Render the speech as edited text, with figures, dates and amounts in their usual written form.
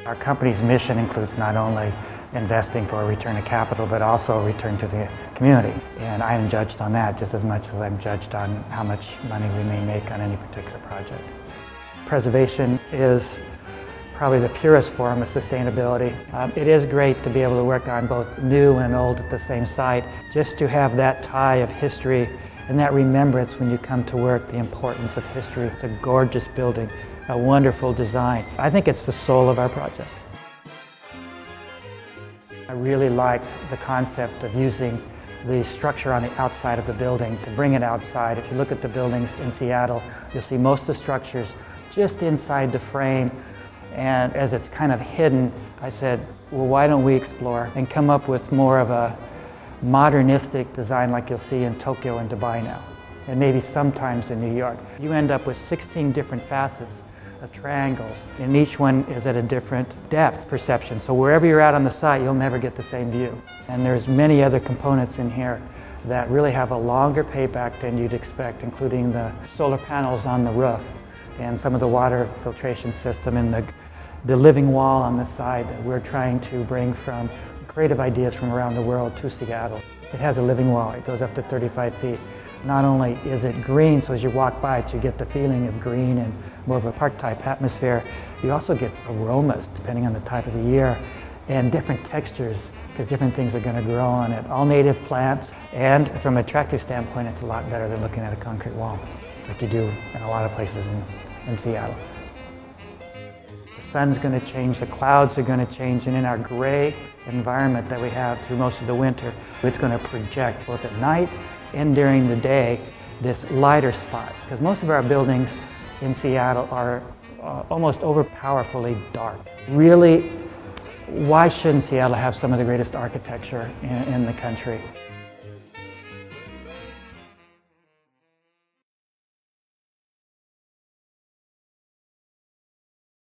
Our company's mission includes not only investing for a return of capital, but also a return to the community. And I am judged on that just as much as I'm judged on how much money we may make on any particular project. Preservation is probably the purest form of sustainability. It is great to be able to work on both new and old at the same site, just to have that tie of history and that remembrance when you come to work, the importance of history. It's a gorgeous building, a wonderful design. I think it's the soul of our project. I really liked the concept of using the structure on the outside of the building to bring it outside. If you look at the buildings in Seattle, you'll see most of the structures just inside the frame. And as it's kind of hidden, I said, well, why don't we explore and come up with more of a modernistic design like you'll see in Tokyo and Dubai now, and maybe sometimes in New York. You end up with 16 different facets of triangles, and each one is at a different depth perception. So wherever you're at on the site, you'll never get the same view. And there's many other components in here that really have a longer payback than you'd expect, including the solar panels on the roof and some of the water filtration system and the living wall on the side that we're trying to bring from creative ideas from around the world to Seattle. It has a living wall. It goes up to 35 feet. Not only is it green, so as you walk by it, you get the feeling of green and more of a park-type atmosphere. You also get aromas, depending on the type of the year, and different textures, because different things are going to grow on it. All native plants, and from an attractive standpoint, it's a lot better than looking at a concrete wall, like you do in a lot of places in Seattle. The sun's going to change, the clouds are going to change, and in our gray environment that we have through most of the winter, it's going to project both at night and during the day this lighter spot, because most of our buildings in Seattle are almost overpowerfully dark. Really, why shouldn't Seattle have some of the greatest architecture in the country?